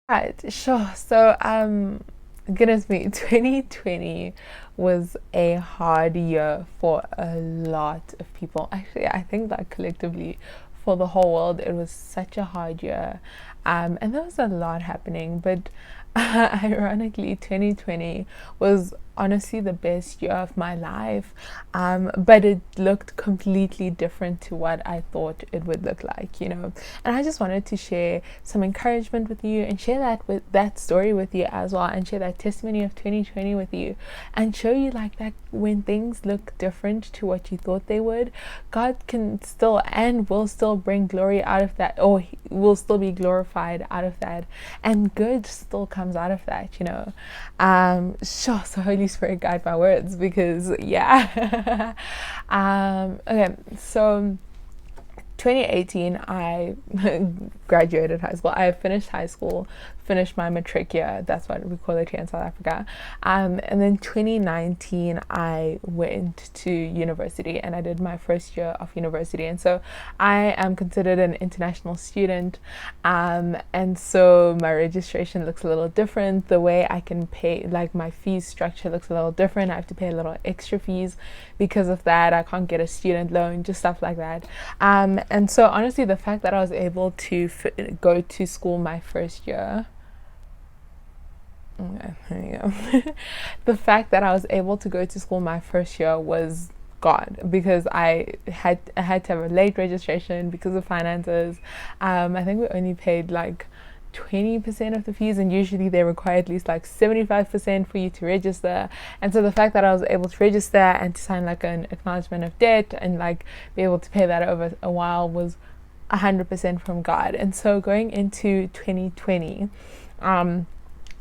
Right, sure. So, goodness me, 2020 was a hard year for a lot of people. Actually, I think that collectively for the whole world, it was such a hard year. And there was a lot happening, but ironically, 2020 was honestly the best year of my life. But it looked completely different to what I thought it would look like. And I just wanted to share some encouragement with you and share that story with you as well, and share that testimony of 2020 with you, and show you like that when things look different to what you thought they would, God can still and will still bring glory out of that, or he will still be glorified out of that, and good still comes out of that. Sure. So Holy Spirit guide my words, because yeah. Okay, so 2018 I graduated high school. I finished high school, finished my matric year. That's what we call it here in South Africa. And then 2019 I went to university, and I did my first year of university. And so I am considered an international student. And so my registration looks a little different. The way I can pay, like my fee structure looks a little different. I have to pay a little extra fees because of that. I can't get a student loan, just stuff like that. And so honestly, the fact that I was able to go to school my first year, okay, there you go. The fact that I was able to go to school my first year was God, because I had to have a late registration because of finances. I think we only paid like 20% of the fees, and usually they require at least like 75% for you to register. And so the fact that I was able to register and to sign like an acknowledgement of debt and like be able to pay that over a while was 100% from God. And so going into 2020,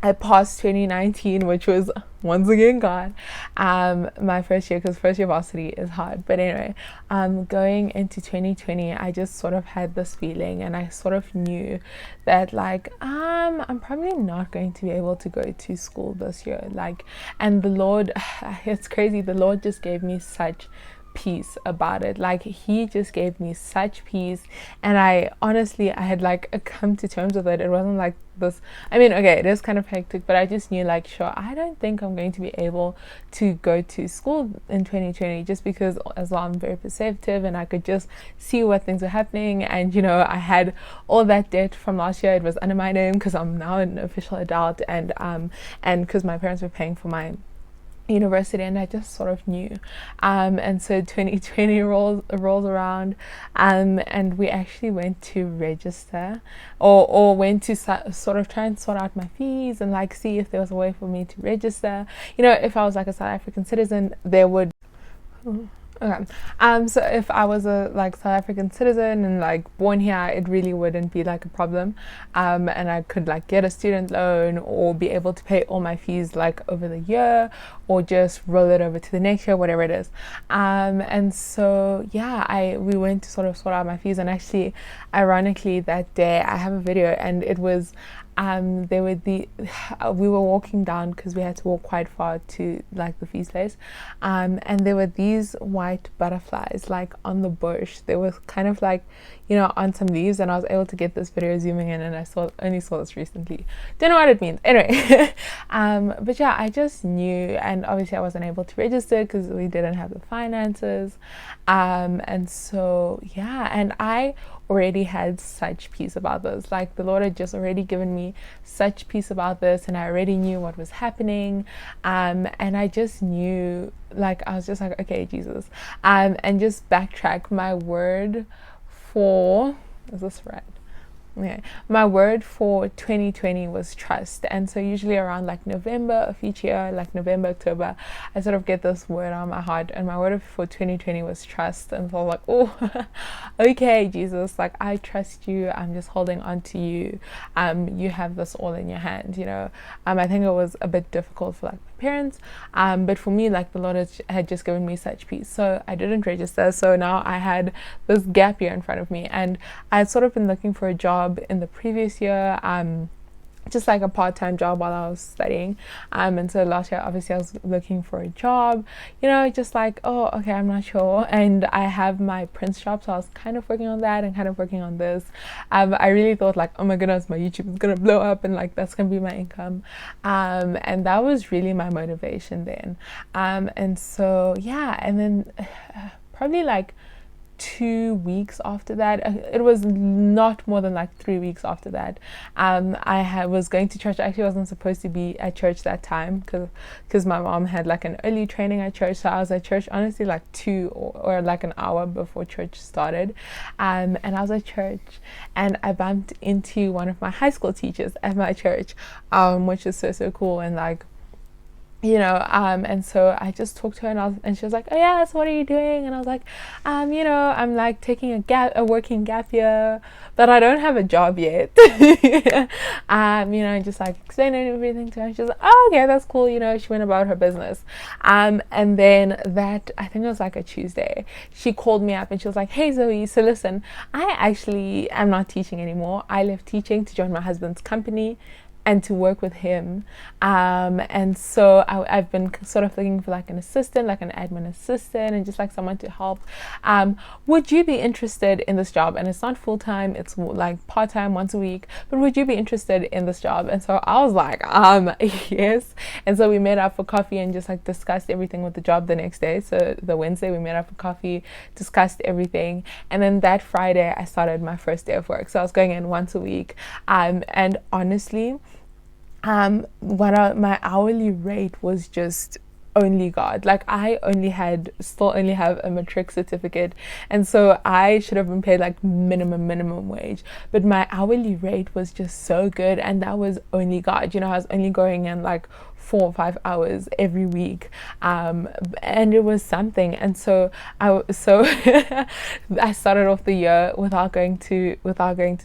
I passed 2019, which was once again God, my first year, because first year varsity is hard. But anyway, going into 2020, I just sort of had this feeling, and I sort of knew that like I'm probably not going to be able to go to school this year. Like, and the Lord, it's crazy. The Lord just gave me such peace about it. Like, he just gave me such peace, and I had like come to terms with it. It wasn't like this, I mean, okay, it is kind of hectic, but I just knew like, sure, I don't think I'm going to be able to go to school in 2020, just because as well I'm very perceptive, and I could just see what things were happening. And I had all that debt from last year. It was under my name because I'm now an official adult, and because my parents were paying for my university, and I just sort of knew. And so 2020 rolls around, and we actually went to register, or went to sort of try and sort out my fees and like see if there was a way for me to register. If I was like a South African citizen, there would. Okay. So if I was a like South African citizen and like born here, it really wouldn't be like a problem. And I could like get a student loan, or be able to pay all my fees like over the year, or just roll it over to the next year, whatever it is. And so yeah, we went to sort of sort out my fees, and actually, ironically, that day I have a video, and it was there were we were walking down, because we had to walk quite far to like the feast place, and there were these white butterflies like on the bush. They were kind of like on some leaves, and I was able to get this video zooming in, and I only saw this recently. Don't know what it means anyway. But yeah, I just knew, and obviously I wasn't able to register because we didn't have the finances. And so yeah, and I already had such peace about this. Like, the Lord had just already given me such peace about this, and I already knew what was happening. And I just knew, like, I was just like, okay, Jesus. And just backtrack. My word for, is this right? Okay. My word for 2020 was trust. And so usually around like November of each year, like November, October, I sort of get this word on my heart, and my word for 2020 was trust. And so I was like, oh, okay, Jesus, like, I trust you. I'm just holding on to you. You have this all in your hand. I think it was a bit difficult for like my parents, but for me, like, the Lord had just given me such peace. So I didn't register. So now I had this gap year in front of me, and I had sort of been looking for a job in the previous year. just like a part-time job while I was studying. And so last year obviously I was looking for a job, just like, oh, okay, I'm not sure. And I have my print shop, so I was kind of working on that and kind of working on this. I really thought like, oh my goodness, my YouTube is gonna blow up and like that's gonna be my income. And that was really my motivation then. And so yeah, and then probably like 2 weeks after that, it was not more than like 3 weeks after that, was going to church. I actually wasn't supposed to be at church that time because my mom had like an early training at church, so I was at church honestly like 2 or like an hour before church started. And I was at church and I bumped into one of my high school teachers at my church, which is so cool. And like, and so I just talked to her, and she was like, oh yeah, so what are you doing? And I was like, I'm like taking a working gap year, but I don't have a job yet. Just like explaining everything to her. She was like, oh, okay, that's cool. She went about her business. And then that, I think it was like a Tuesday, she called me up and she was like, hey Zoe, so listen, I actually am not teaching anymore. I left teaching to join my husband's company and to work with him. And so I've been sort of looking for like an assistant, like an admin assistant, and just like someone to help. Would you be interested in this job? And it's not full-time, it's like part-time once a week, but would you be interested in this job? And so I was like, yes. And so we met up for coffee and just like discussed everything with the job the next day. So the Wednesday we met up for coffee, discussed everything. And then that Friday I started my first day of work. So I was going in once a week. And honestly, my hourly rate was just only God. Like I still only have a matric certificate, and so I should have been paid like minimum wage, but my hourly rate was just so good, and that was only God. I was only going in like 4 or 5 hours every week, and it was something. And so I started off the year without going to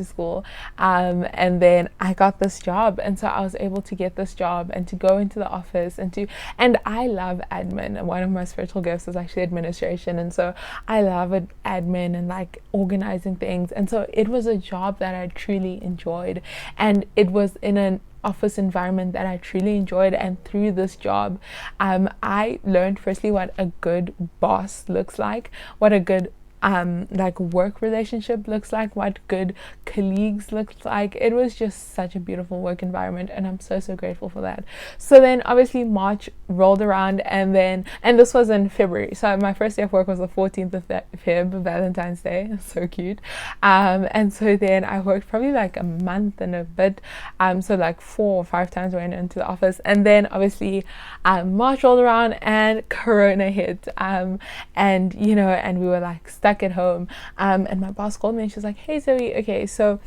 school, and then I got this job, and so I was able to get this job and to go into the office and I love admin. One of my spiritual gifts is actually administration, and so I love admin and like organizing things. And so it was a job that I truly enjoyed, and it was in an office environment that I truly enjoyed. And through this job, I learned firstly what a good boss looks like, what a good like work relationship looks like, what good colleagues looks like. It was just such a beautiful work environment, and I'm so grateful for that. So then obviously March rolled around, and this was in February, so my first day of work was the 14th of Feb, Valentine's Day. So cute. And so then I worked probably like a month and a bit, so like 4 or 5 times I went into the office. And then obviously March rolled around and Corona hit, and and we were like stuck at home, and my boss called me and she was like, hey Zoe, okay, so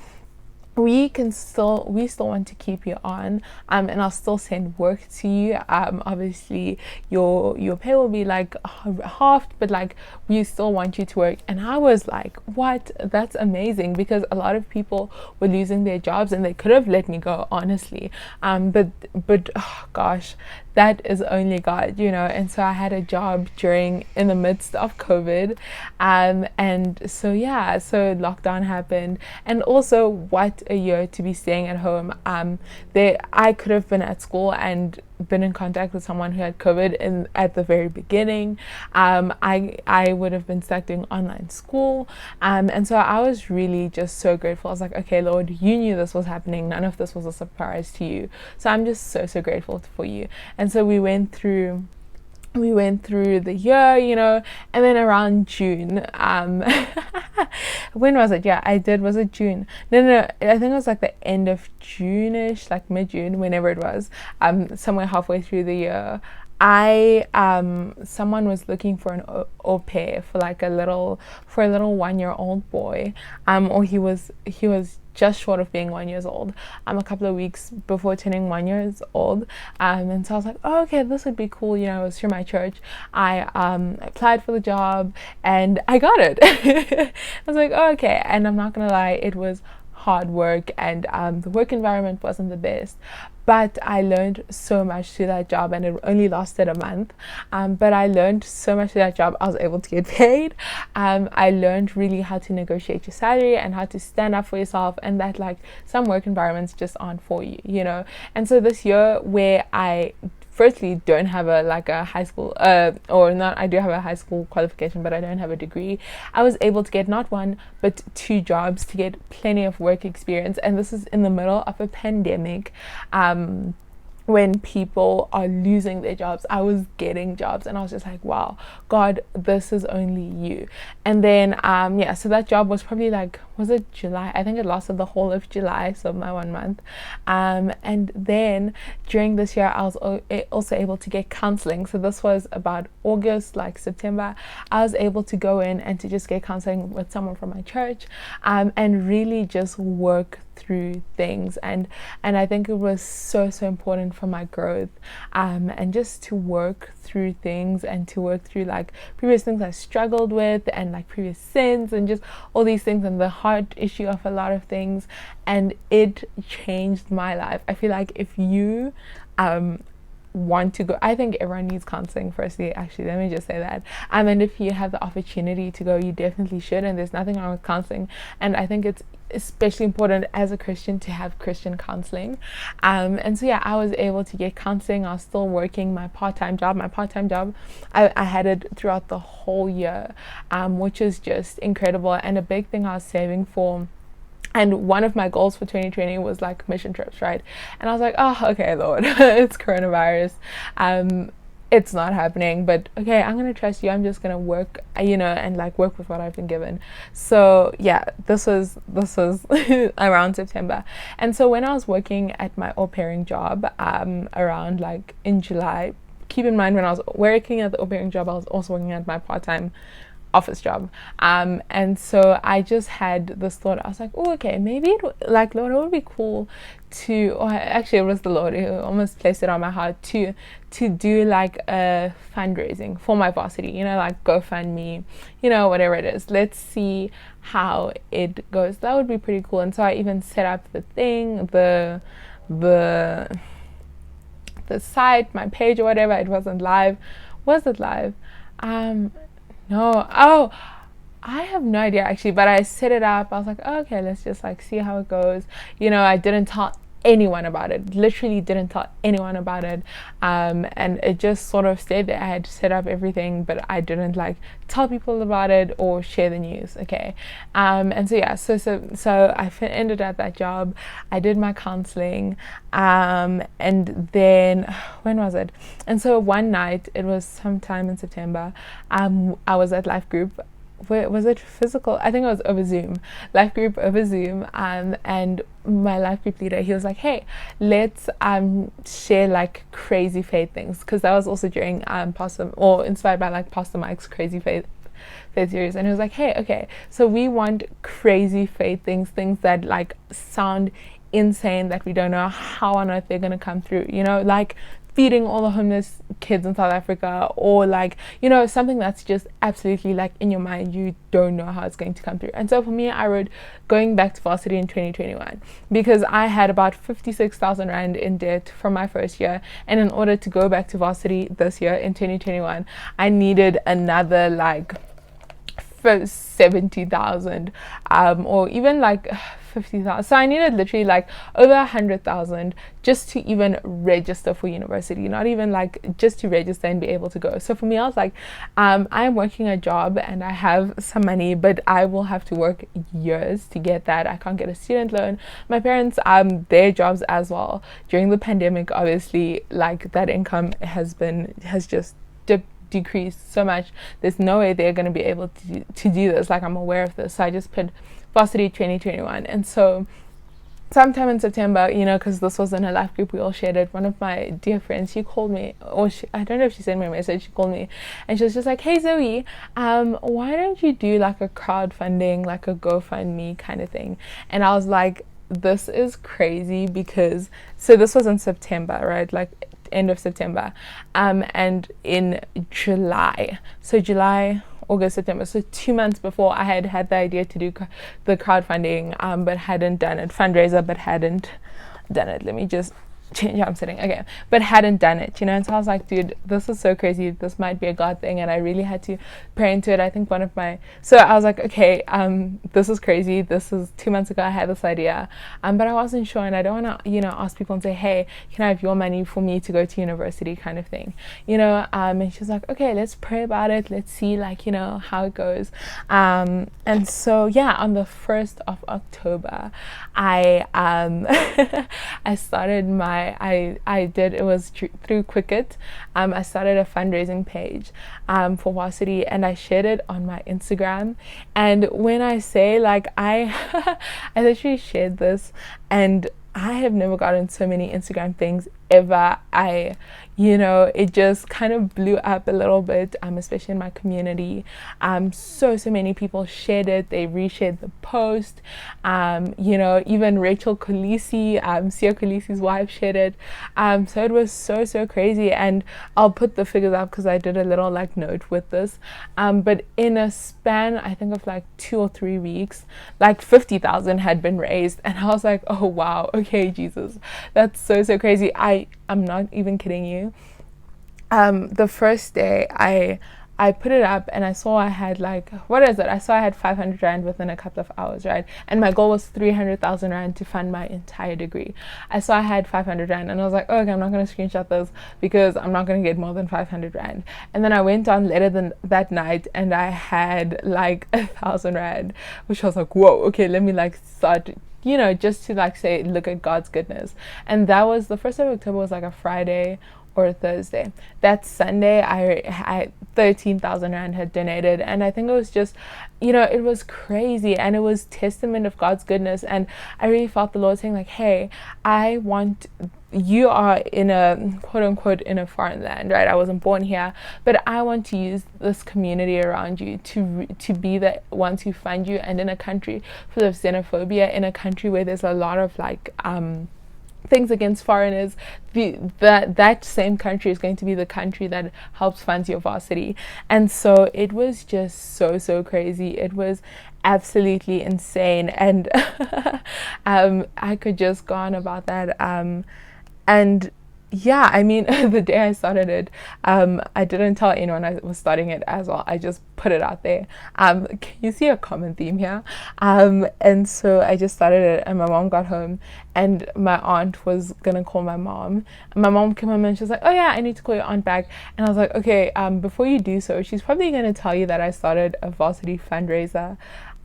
we still want to keep you on, and I'll still send work to you. Obviously your pay will be like halved, but like we still want you to work. And I was like, what? That's amazing, because a lot of people were losing their jobs and they could have let me go, honestly, but oh gosh, that is only God, and so I had a job in the midst of COVID, and so yeah, so lockdown happened, and also what a year to be staying at home. I could have been at school and been in contact with someone who had COVID at the very beginning. I would have been stuck doing online school, and so I was really just so grateful. I was like, okay, Lord, you knew this was happening. None of this was a surprise to you, so I'm just so grateful for you. And so we went through the year, and then around June, when was it? Yeah, was it June? No, I think it was like the end of June-ish, like mid-June, whenever it was, somewhere halfway through the year. Someone was looking for an au pair for a little 1-year-old boy, or he was just short of being 1 year old, a couple of weeks before turning 1 year old, and so I was like, oh, okay, this would be cool. It was through my church. I applied for the job and I got it. I was like, oh, okay. And I'm not gonna lie, it was hard work, and the work environment wasn't the best, but I learned so much through that job, and it only lasted a month. But I learned so much through that job. I was able to get paid. I learned really how to negotiate your salary and how to stand up for yourself, and that like some work environments just aren't for you, you know. And so this year, where I firstly don't have a high school or not, I do have a high school qualification, but I don't have a degree. I was able to get not one but two jobs to get plenty of work experience, and this is in the middle of a pandemic. When people are losing their jobs, I was getting jobs, and I was just like, wow, God, this is only you. And then so that job was probably like, was it July? I think it lasted the whole of July, so my 1 month. And then during this year, I was also able to get counseling. So this was about August, like September. I was able to go in and to just get counseling with someone from my church, and really just work through things. And I think it was so important for my growth, and just to work through things, and to work through like previous things I struggled with, and like previous sins, and just all these things, and the heart issue of a lot of things. And it changed my life. I feel like if you want to go, I think everyone needs counseling. Firstly, actually, let me just say that, and if you have the opportunity to go, you definitely should, and there's nothing wrong with counseling. And I think it's especially important as a Christian to have Christian counseling. And so I was able to get counseling. I was still working my part-time job. I had it throughout the whole year, which is just incredible, and a big thing I was saving for. And one of my goals for 2020 was like mission trips, right? And I was like, oh, okay, Lord, it's coronavirus. It's not happening, but okay, I'm going to trust you. I'm just going to work, and like work with what I've been given. So this was around September. And so when I was working at my au pairing job, around like in July, keep in mind when I was working at the au pairing job, I was also working at my part-time office job, and so I just had this thought. I was like, oh, okay, maybe Lord, it would be cool to, or actually it was the Lord who almost placed it on my heart to do like a fundraising for my varsity, like GoFundMe, whatever it is. Let's see how it goes. That would be pretty cool. And so I even set up the thing, the site, my page or whatever. It wasn't live. Was it live? No. Oh, I have no idea actually, but I set it up. I was like, oh, okay, let's just like see how it goes. I didn't tell anyone about it. Literally didn't tell anyone about it. And it just sort of stayed there. I had set up everything, but I didn't like tell people about it or share the news. Okay. And so I ended at that job. I did my counseling. And then when was it? And so one night, it was sometime in September, I was at Life Group. Where was it physical? I think it was over Zoom, life group over Zoom. And my life group leader, he was like, hey, let's share like crazy faith things, because that was also during inspired by like Pastor Mike's crazy faith series. And he was like, hey, okay, so we want crazy faith things that like sound insane, that we don't know how on earth they're gonna come through, like feeding all the homeless kids in South Africa, or like, something that's just absolutely like in your mind, you don't know how it's going to come through. And so for me, I wrote going back to varsity in 2021, because I had about 56,000 Rand in debt from my first year, and in order to go back to varsity this year in 2021, I needed another like 70,000, or even like 50,000. So I needed literally like over 100,000 just to even register for university, not even like just to register and be able to go. So for me, I was like, I'm working a job and I have some money, but I will have to work years to get that. I can't get a student loan. My parents, their jobs as well during the pandemic, obviously, like that income has just decreased so much. There's no way they're going to be able to do this. Like, I'm aware of this. So I just put varsity 2021. And so sometime in September, because this was in a life group, we all shared it. One of my dear friends, she called me, I don't know if she sent me a message, she called me, and she was just like, hey Zoe, why don't you do like a crowdfunding, like a GoFundMe kind of thing? And I was like, this is crazy, because so this was in September, right? Like end of September, and in July, August, September, so 2 months before, I had the idea to do the crowdfunding, but hadn't done it, fundraiser, but hadn't done it. Let me just change how I'm sitting, okay, but hadn't done it, and so I was like, dude, this is so crazy, this might be a God thing, and I really had to pray into it. I think so I was like, okay, this is crazy, this is 2 months ago I had this idea, but I wasn't sure, and I don't want to, ask people and say, hey, can I have your money for me to go to university, kind of thing, and she's like, okay, let's pray about it, let's see, like, how it goes, and so yeah, on the 1st of October, I I started it was through Quicket. I started a fundraising page for Varsity, and I shared it on my Instagram. And when I say, like, I literally shared this, and I have never gotten so many Instagram things ever. It just kind of blew up a little bit, especially in my community. So many people shared it. They reshared the post. Even Rachel Khaleesi, Sia Khaleesi's wife, shared it. So it was so crazy. And I'll put the figures up because I did a little like note with this. But in a span, I think of like 2 or 3 weeks, like 50,000 had been raised, and I was like, oh wow, okay, Jesus, that's so crazy. I'm not even kidding you. The first day I put it up, and I saw I had like, I saw I had 500 rand within a couple of hours, right? And my goal was 300,000 rand to fund my entire degree. I saw I had 500 rand, and I was like, oh, okay, I'm not going to screenshot this because I'm not going to get more than 500 rand. And then I went on later that night, and I had like 1,000 rand, which I was like, whoa, okay, let me like start, just to like say, look at God's goodness. And that was the 1st of October, was like a Friday or a Thursday. That Sunday, I 13,000 rand had donated, and I think it was just, it was crazy, and it was testament of God's goodness. And I really felt the Lord saying, like, hey, you are in a quote unquote in a foreign land, right? I wasn't born here, but I want to use this community around you to be the ones who fund you. And in a country full of xenophobia, in a country where there's a lot of like things against foreigners, that same country is going to be the country that helps fund your varsity. And so it was just so crazy. It was absolutely insane, and I could just go on about that. And yeah, I mean, the day I started it, I didn't tell anyone I was starting it as well. I just put it out there. Can you see a common theme here? And so I just started it, and my mom got home, and my aunt was gonna call my mom. And my mom came home, and she was like, oh yeah, I need to call your aunt back. And I was like, okay, before you do so, she's probably gonna tell you that I started a varsity fundraiser.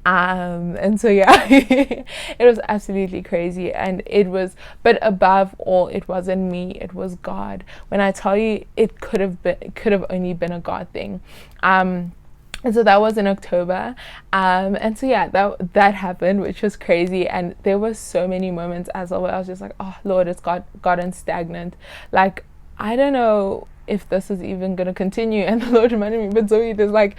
And so yeah, it was absolutely crazy, and but above all, it wasn't me, it was God. When I tell you, it could have only been a God thing. And so that was in October, and so yeah, that happened, which was crazy. And there were so many moments as well where I was just like, oh Lord, it's gotten stagnant. Like, I don't know if this is even going to continue. And the Lord reminded me, but Zoe, there's like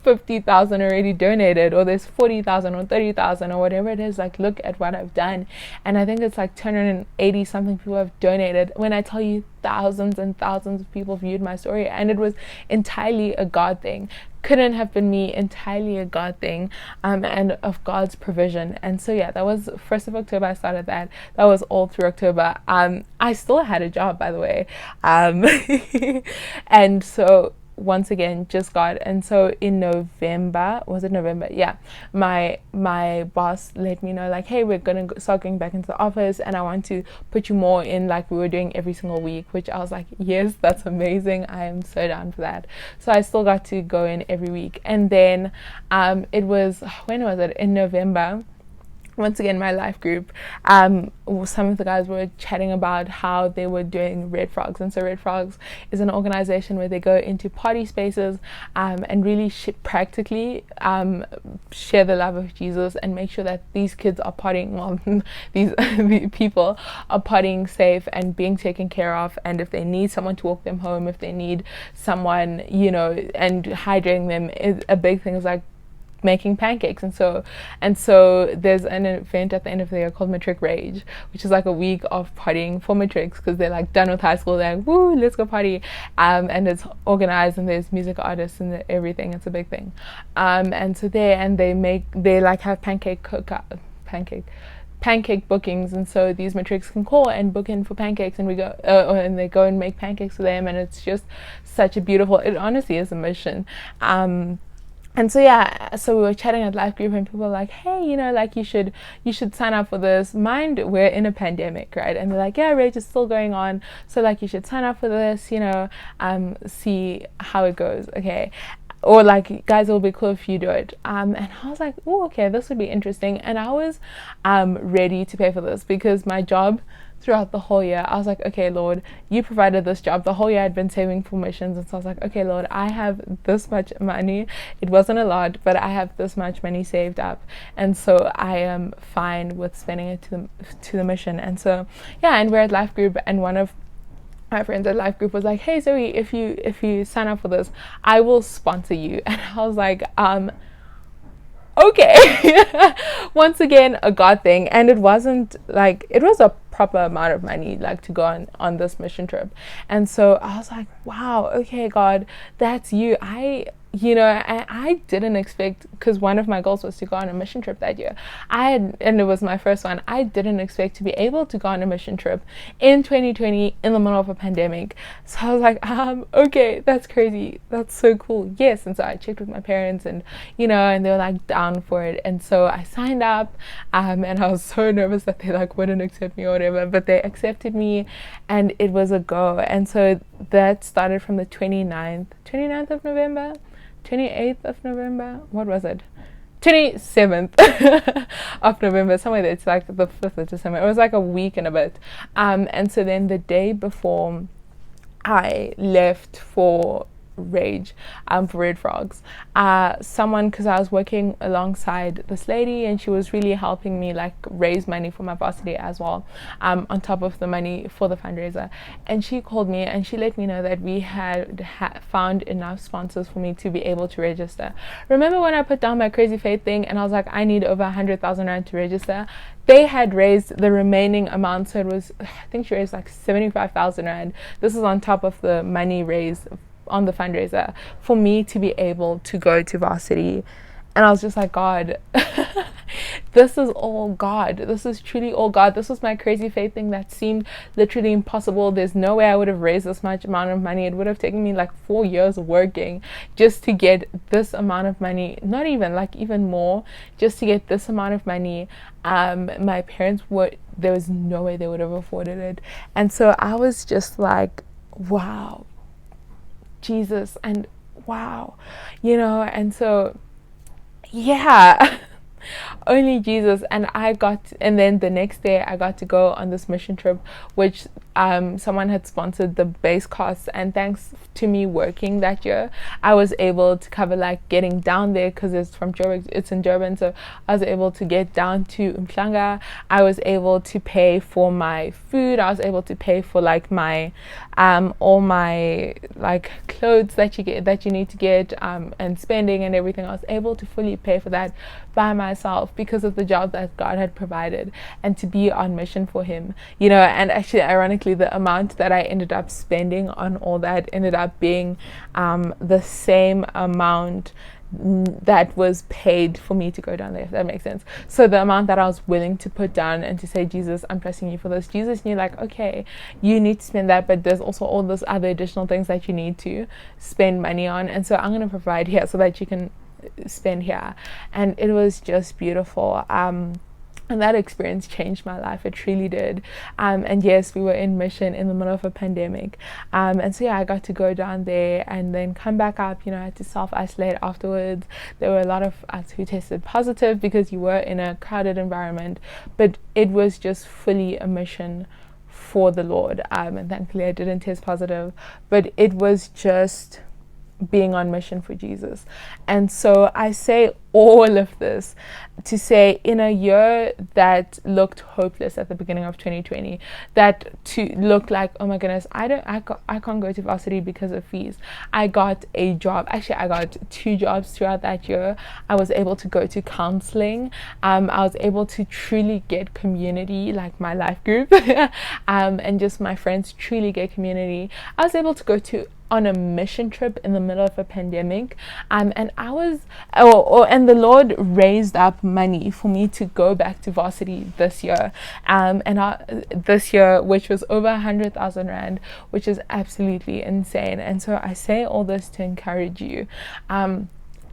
50,000 already donated, or there's 40,000 or 30,000 or whatever it is. Like, look at what I've done. And I think it's like 280 something people have donated. When I tell you, thousands and thousands of people viewed my story, and it was entirely a God thing. Couldn't have been me, entirely a God thing, and of God's provision. And so yeah, that was 1st of October I started that. That was all through October. I still had a job, by the way, and so once again, just God. And so in November, was it November? Yeah, my boss let me know, like, hey, we're gonna start going back into the office, and I want to put you more in like we were doing every single week, which I was like, yes, that's amazing, I am so down for that. So I still got to go in every week. And then it was, when was it? In November, once again, my life group, some of the guys were chatting about how they were doing Red Frogs. And so Red Frogs is an organization where they go into party spaces and really practically share the love of Jesus and make sure that these kids are partying, well, these people are partying safe and being taken care of. And if they need someone to walk them home, if they need someone, and hydrating them, is a big thing, is like making pancakes. And so there's an event at the end of the year called Matric Rage, which is like a week of partying for matrics, because they're like done with high school, they're like, woo, let's go party, and it's organized, and there's music artists and everything. It's a big thing. And so they like have pancake pancake bookings, and so these matrix can call and book in for pancakes, and we go and they go and make pancakes for them, and it's just such a beautiful, it honestly is a mission. And so yeah, so we were chatting at life group, and people were like, hey, like you should sign up for this. Mind, we're in a pandemic, right? And they're like, yeah, Rage is still going on, so like you should sign up for this, see how it goes, okay? Or like, guys, it'll be cool if you do it. And I was like, oh, okay, this would be interesting. And I was ready to pay for this, because my job throughout the whole year, I was like, okay, Lord, you provided this job. The whole year I'd been saving for missions, and so I was like, okay, Lord, I have this much money. It wasn't a lot, but I have this much money saved up, and so I am fine with spending it to the mission. And so yeah, and we're at life group, and one of my friends at life group was like, hey Zoe, if you sign up for this, I will sponsor you. And I was like, okay. Once again, a God thing. And it wasn't like, it was a proper amount of money, like, to go on this mission trip. And so I was like, wow, okay, God, that's you. I didn't expect, because one of my goals was to go on a mission trip that year. And it was my first one. I didn't expect to be able to go on a mission trip in 2020 in the middle of a pandemic. So I was like, okay, that's crazy. That's so cool. Yes. And so I checked with my parents, and and they were like down for it. And so I signed up, and I was so nervous that they like wouldn't accept me or whatever, but they accepted me, and it was a go. And so that started from the 29th of November. 28th of November, what was it? 27th of November, somewhere there. It's like the 5th of December. It was like a week and a bit. And so then the day before I left for Rage, for Red Frogs, someone, because I was working alongside this lady, and she was really helping me like raise money for my varsity as well, on top of the money for the fundraiser. And she called me, and she let me know that we had found enough sponsors for me to be able to register. Remember when I put down my crazy faith thing, and I was like, I need over 100,000 rand to register? They had raised the remaining amount, so it was, I think she raised like 75,000 rand. This is on top of the money raised on the fundraiser for me to be able to go to varsity. And I was just like, God, this is all God. This is truly all God. This was my crazy faith thing that seemed literally impossible. There's no way I would have raised this much amount of money. It would have taken me like 4 years of working just to get this amount of money. Not even, like even more, just to get this amount of money. My parents there was no way they would have afforded it. And so I was just like, wow, Jesus, and wow, and so yeah, only Jesus. And then the next day I got to go on this mission trip, which someone had sponsored the base costs, and thanks to me working that year, I was able to cover like getting down there, because it's from Joburg, it's in Durban, so I was able to get down to Umhlanga. I was able to pay for my food. I was able to pay for like my all my like clothes that you need to get, and spending and everything. I was able to fully pay for that by myself because of the job that God had provided, and to be on mission for Him, and actually ironically the amount that I ended up spending on all that ended up being the same amount that was paid for me to go down there, if that makes sense. So the amount that I was willing to put down and to say, Jesus, I'm trusting you for this. Jesus knew like, okay, you need to spend that, but there's also all those other additional things that you need to spend money on, and so I'm going to provide here so that you can spend here. And it was just beautiful. And that experience changed my life. It truly did. And yes, we were in mission in the middle of a pandemic. And so yeah, I got to go down there and then come back up. I had to self-isolate afterwards. There were a lot of us who tested positive because you were in a crowded environment. But it was just fully a mission for the Lord. And thankfully I didn't test positive. But it was just being on mission for Jesus. And so I say all of this to say, in a year that looked hopeless at the beginning of 2020, that to look like, oh my goodness, I can't go to varsity because of fees, I got a job. Actually, I got 2 jobs throughout that year. I was able to go to counseling. I was able to truly get community, like my life group, and just my friends truly get community. I was able to go to on a mission trip in the middle of a pandemic, and I was, and the Lord raised up money for me to go back to varsity this year, this year, which was over 100,000 rand, which is absolutely insane. And so I say all this to encourage you.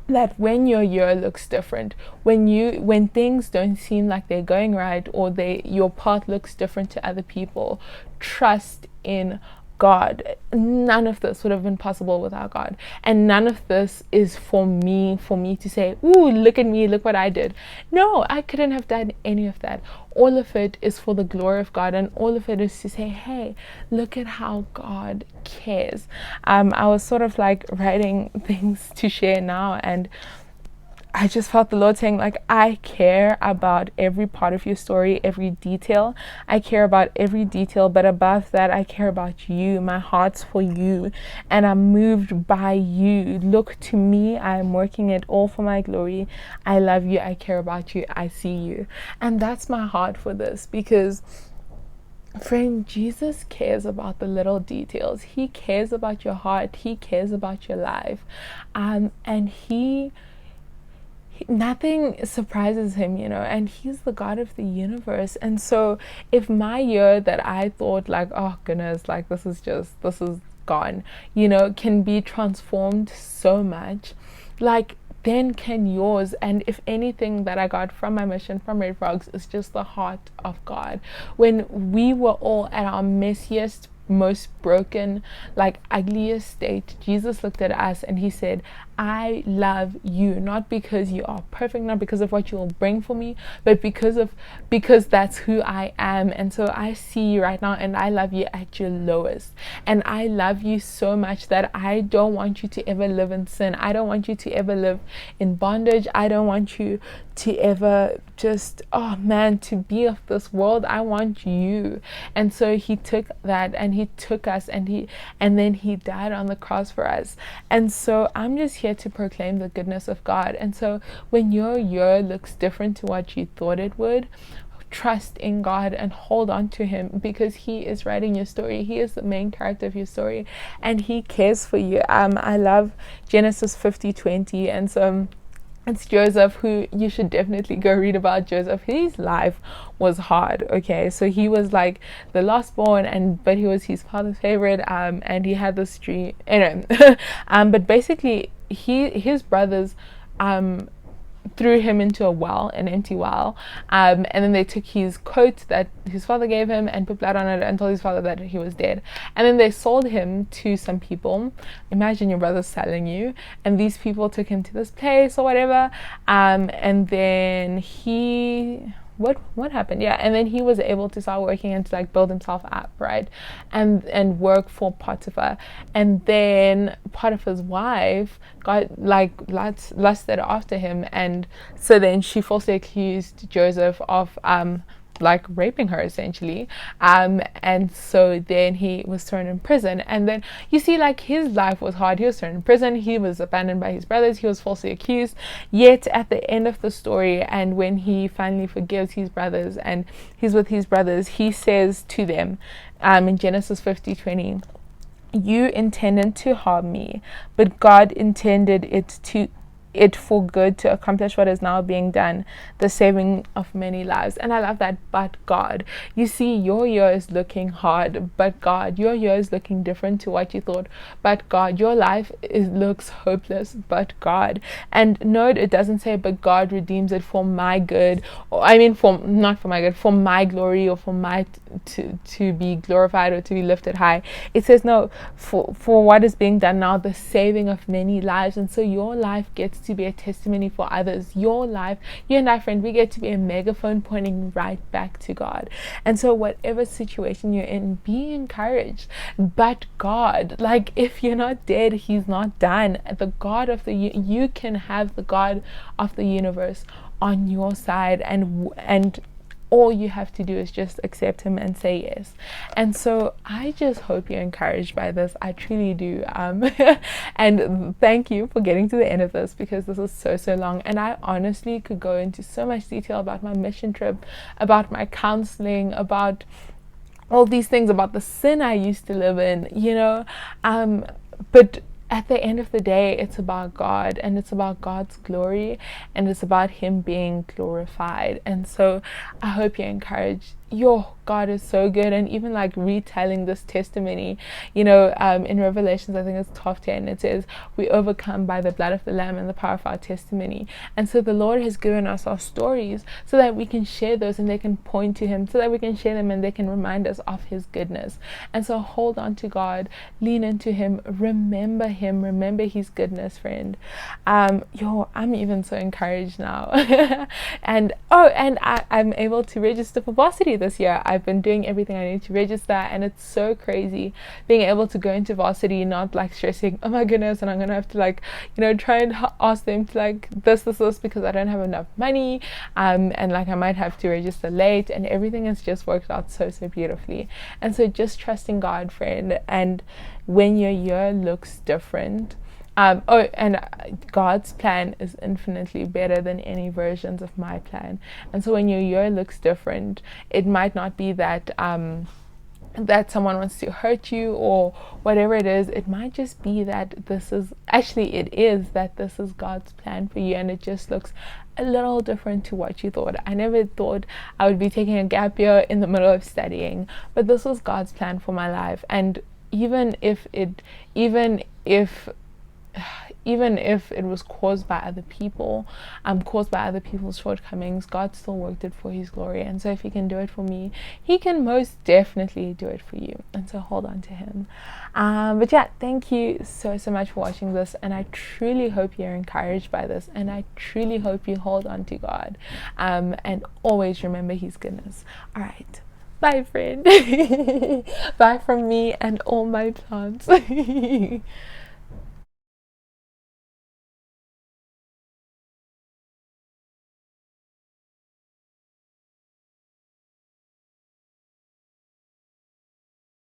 That when your year looks different, when things don't seem like they're going right, or your path looks different to other people, trust in God. None of this would have been possible without God, and none of this is for me to say, ooh, look at me, look what I did. No, I couldn't have done any of that. All of it is for the glory of God, and all of it is to say, hey, look at how God cares. I was sort of like writing things to share now, and I just felt the Lord saying, like, I care about every part of your story, every detail. I care about every detail, but above that, I care about you. My heart's for you, and I'm moved by you. Look to me. I'm working it all for my glory. I love you. I care about you. I see you. And that's my heart for this, because friend, Jesus cares about the little details. He cares about your heart. He cares about your life. And nothing surprises him, and he's the God of the universe. And so if my year that I thought like, oh goodness, like this is gone, can be transformed so much, like then can yours. And if anything that I got from my mission from Red Frogs is just the heart of God. When we were all at our messiest, most broken, like ugliest state, Jesus looked at us and he said, I love you, not because you are perfect, not because of what you will bring for me, but because that's who I am. And so I see you right now, and I love you at your lowest. And I love you so much that I don't want you to ever live in sin. I don't want you to ever live in bondage. I don't want you to ever just, to be of this world. I want you. And so he took that, and he took us, and then he died on the cross for us. And so I'm just here to proclaim the goodness of God. And so when your year looks different to what you thought it would, trust in God and hold on to him, because he is writing your story. He is the main character of your story, and he cares for you. I love Genesis 50:20, and so it's Joseph, who you should definitely go read about. Joseph, his life was hard. Okay, so he was like the last born, but he was his father's favorite, and he had this dream, but basically his brothers threw him into an empty well, and then they took his coat that his father gave him and put blood on it and told his father that he was dead. And then they sold him to some people. Imagine your brother selling you, and these people took him to this place or whatever, and then what happened? Yeah, and then he was able to start working and to like build himself up, right, and work for Potiphar. And then Potiphar's wife got like lusted after him, and so then she falsely accused Joseph of like raping her essentially, and so then he was thrown in prison. And then you see, like, his life was hard. He was thrown in prison, he was abandoned by his brothers, he was falsely accused, yet at the end of the story, and when he finally forgives his brothers and he's with his brothers, he says to them, in Genesis 50:20, you intended to harm me, but God intended it for good, to accomplish what is now being done, the saving of many lives. And I love that. But God, you see, your year is looking hard, but God, your year is looking different to what you thought, but God, your life looks hopeless, but God. And no, it doesn't say but God redeems it for my good, or not for my good, for my glory, or for my to be glorified or to be lifted high. It says no, for what is being done now, the saving of many lives. And so your life gets to be a testimony for others. Your life, you and I, friend, we get to be a megaphone pointing right back to God. And so whatever situation you're in, be encouraged. But God, like, if you're not dead, he's not done. The God of you can have the God of the universe on your side, and all you have to do is just accept him and say yes. And so I just hope you're encouraged by this. I truly do. And thank you for getting to the end of this, because this is so long, and I honestly could go into so much detail about my mission trip, about my counseling, about all these things, about the sin I used to live in, But at the end of the day, it's about God, and it's about God's glory, and it's about Him being glorified. And so I hope you're encouraged. Your God is so good. And even like retelling this testimony, in Revelations, I think it's 12:10, it says, "We overcome by the blood of the Lamb and the power of our testimony." And so the Lord has given us our stories so that we can share those and they can point to Him, so that we can share them and they can remind us of His goodness. And so hold on to God, lean into Him, remember Him, remember His goodness, friend. I'm even so encouraged now. And I'm able to register for varsity this year. I've been doing everything I need to register, and it's so crazy being able to go into varsity, not like stressing, oh my goodness, and I'm gonna have to like, try and ask them to like this because I don't have enough money, and like I might have to register late, and everything has just worked out so beautifully. And so just trusting God, friend. And when your year looks different, God's plan is infinitely better than any versions of my plan. And so when your year looks different, it might not be that that someone wants to hurt you or whatever it is. It might just be that this is God's plan for you, and it just looks a little different to what you thought. I never thought I would be taking a gap year in the middle of studying, but this was God's plan for my life. And even if it was caused by other people, caused by other people's shortcomings, God still worked it for His glory. And so if He can do it for me, He can most definitely do it for you. And so hold on to Him. But yeah, thank you so much for watching this, and I truly hope you're encouraged by this, and I truly hope you hold on to God, and always remember His goodness. All right, bye, friend. Bye from me and all my plants.